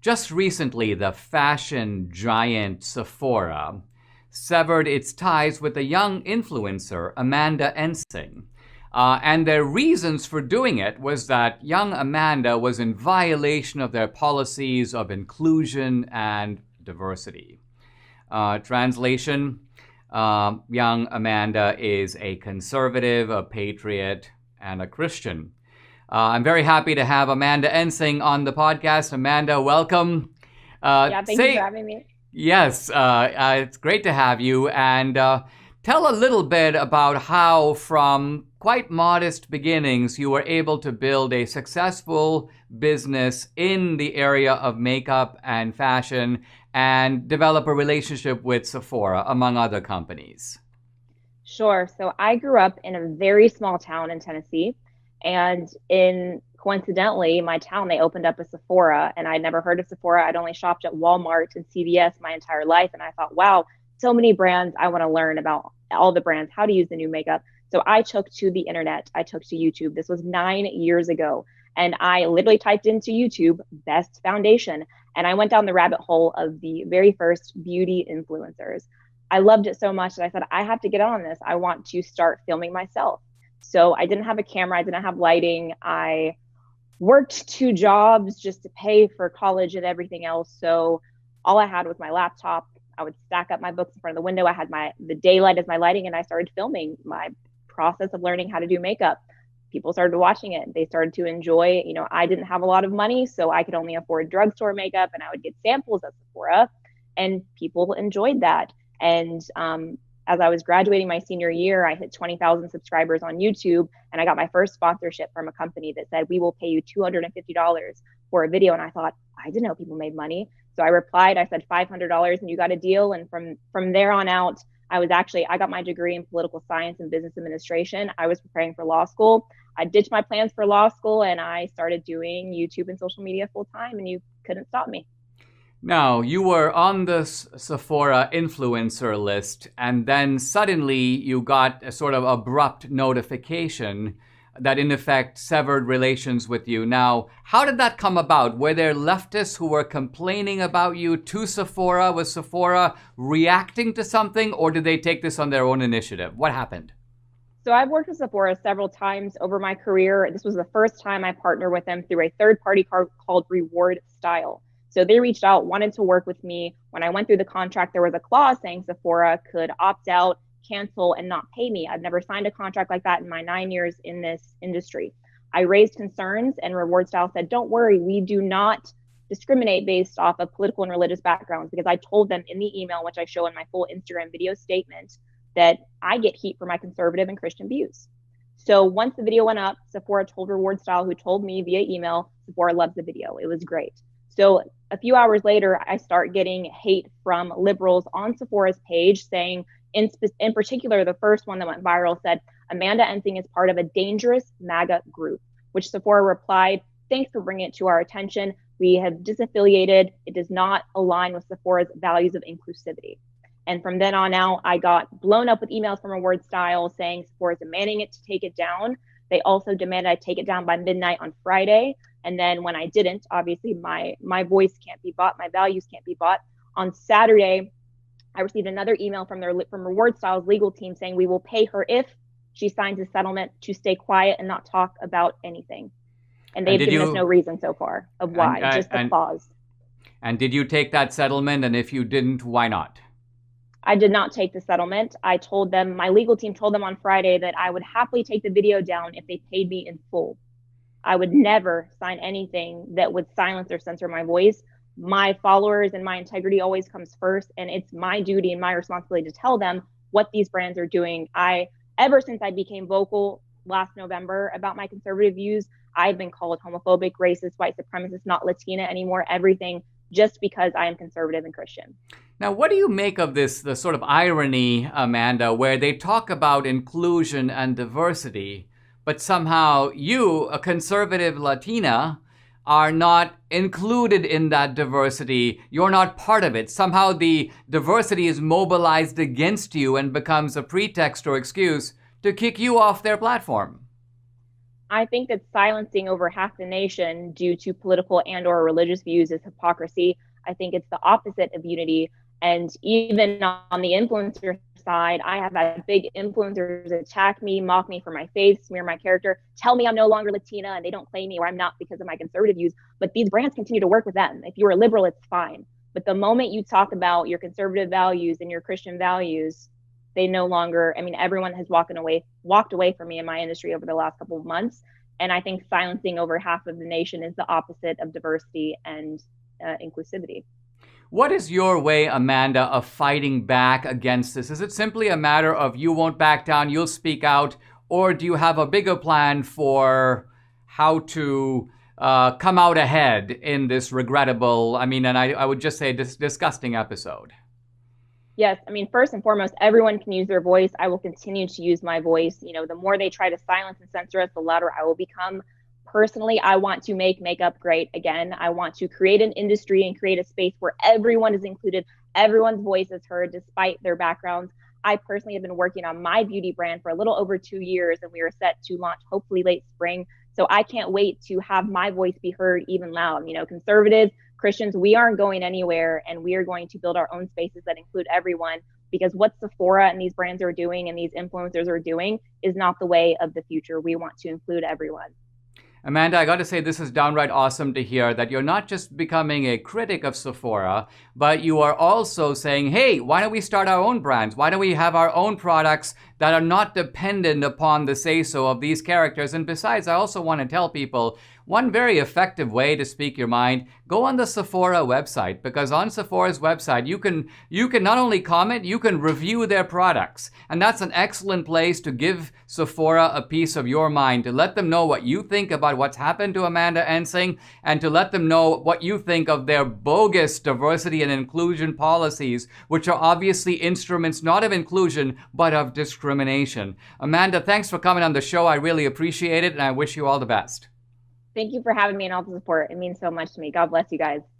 Just recently, the fashion giant Sephora severed its ties with a young influencer, Amanda Ensing. And their reasons for doing it was that young Amanda was in violation of their policies of inclusion and diversity. Translation, young Amanda is a conservative, a patriot, and a Christian. I'm very happy to have Amanda Ensing on the podcast. Amanda, welcome. Thank you for having me. Yes, it's great to have you. And tell a little bit about how, from quite modest beginnings, you were able to build a successful business in the area of makeup and fashion and develop a relationship with Sephora, among other companies. Sure. So I grew up in a very small town in Tennessee. And coincidentally, my town, they opened up a Sephora, and I'd never heard of Sephora. I'd only shopped at Walmart and CVS my entire life. And I thought, wow, so many brands. I want to learn about all the brands, how to use the new makeup. So I took to the internet. I took to YouTube. This was 9 years ago. And I literally typed into YouTube, best foundation. And I went down the rabbit hole of the very first beauty influencers. I loved it so much that I said, I have to get on this. I want to start filming myself. So I didn't have a camera. I didn't have lighting. I worked 2 jobs just to pay for college and everything else. So all I had was my laptop. I would stack up my books in front of the window. I had the daylight as my lighting, and I started filming my process of learning how to do makeup. People started watching it. They started to enjoy. I didn't have a lot of money, so I could only afford drugstore makeup, and I would get samples at Sephora, and people enjoyed that. And as I was graduating my senior year, I hit 20,000 subscribers on YouTube, and I got my first sponsorship from a company that said, we will pay you $250 for a video. And I thought, I didn't know people made money. So I replied, I said $500 and you got a deal. And from there on out, I got my degree in political science and business administration. I was preparing for law school. I ditched my plans for law school, and I started doing YouTube and social media full time, and you couldn't stop me. Now, you were on the Sephora influencer list, and then suddenly you got a sort of abrupt notification that in effect severed relations with you. Now, how did that come about? Were there leftists who were complaining about you to Sephora? Was Sephora reacting to something, or did they take this on their own initiative? What happened? So I've worked with Sephora several times over my career. This was the first time I partnered with them through a third party called Reward Style. So they reached out, wanted to work with me. When I went through the contract, there was a clause saying Sephora could opt out, cancel, and not pay me. I've never signed a contract like that in my 9 years in this industry. I raised concerns, and Reward Style said, don't worry, we do not discriminate based off of political and religious backgrounds, because I told them in the email, which I show in my full Instagram video statement, that I get heat for my conservative and Christian views. So once the video went up, Sephora told Reward Style, who told me via email, Sephora loves the video. It was great. So a few hours later, I start getting hate from liberals on Sephora's page saying, in particular, the first one that went viral said, Amanda Ensing is part of a dangerous MAGA group, which Sephora replied, thanks for bringing it to our attention. We have disaffiliated. It does not align with Sephora's values of inclusivity. And from then on out, I got blown up with emails from Reward Style saying Sephora is demanding it to take it down. They also demanded I take it down by midnight on Friday. And then when I didn't, obviously my voice can't be bought, my values can't be bought. On Saturday, I received another email from Reward Style's legal team saying we will pay her if she signs a settlement to stay quiet and not talk about anything. And they've given us no reason so far of why, just the clause. And did you take that settlement? And if you didn't, why not? I did not take the settlement. I told them, my legal team told them on Friday that I would happily take the video down if they paid me in full. I would never sign anything that would silence or censor my voice. My followers and my integrity always comes first, and it's my duty and my responsibility to tell them what these brands are doing. Ever since I became vocal last November about my conservative views, I've been called homophobic, racist, white supremacist, not Latina anymore, everything, just because I am conservative and Christian. Now, what do you make of the sort of irony, Amanda, where they talk about inclusion and diversity, but somehow you, a conservative Latina, are not included in that diversity? You're not part of it. Somehow the diversity is mobilized against you and becomes a pretext or excuse to kick you off their platform. I think that silencing over half the nation due to political and or religious views is hypocrisy. I think it's the opposite of unity. And even on the influencer side, I have had big influencers attack me, mock me for my faith, smear my character, tell me I'm no longer Latina and they don't claim me or I'm not because of my conservative views. But these brands continue to work with them. If you're a liberal, it's fine. But the moment you talk about your conservative values and your Christian values, they no longer, I mean, everyone has walked away from me in my industry over the last couple of months. And I think silencing over half of the nation is the opposite of diversity and inclusivity. What is your way, Amanda, of fighting back against this? Is it simply a matter of you won't back down, you'll speak out, or do you have a bigger plan for how to come out ahead in this regrettable, and I would just say disgusting episode? Yes, I mean, first and foremost, everyone can use their voice. I will continue to use my voice. You know, the more they try to silence and censor us, the louder I will become. Personally, I want to make makeup great again. I want to create an industry and create a space where everyone is included, everyone's voice is heard despite their backgrounds. I personally have been working on my beauty brand for a little over 2 years, and we are set to launch hopefully late spring. So I can't wait to have my voice be heard even loud. You know, conservatives, Christians, we aren't going anywhere, and we are going to build our own spaces that include everyone, because what Sephora and these brands are doing and these influencers are doing is not the way of the future. We want to include everyone. Amanda, I got to say, this is downright awesome to hear that you're not just becoming a critic of Sephora, but you are also saying, hey, why don't we start our own brands? Why don't we have our own products that are not dependent upon the say-so of these characters? And besides, I also want to tell people, one very effective way to speak your mind, go on the Sephora website, because on Sephora's website, you can not only comment, you can review their products. And that's an excellent place to give Sephora a piece of your mind, to let them know what you think about what's happened to Amanda Ensing, and to let them know what you think of their bogus diversity and inclusion policies, which are obviously instruments not of inclusion, but of discrimination. Amanda, thanks for coming on the show. I really appreciate it, and I wish you all the best. Thank you for having me and all the support. It means so much to me. God bless you guys.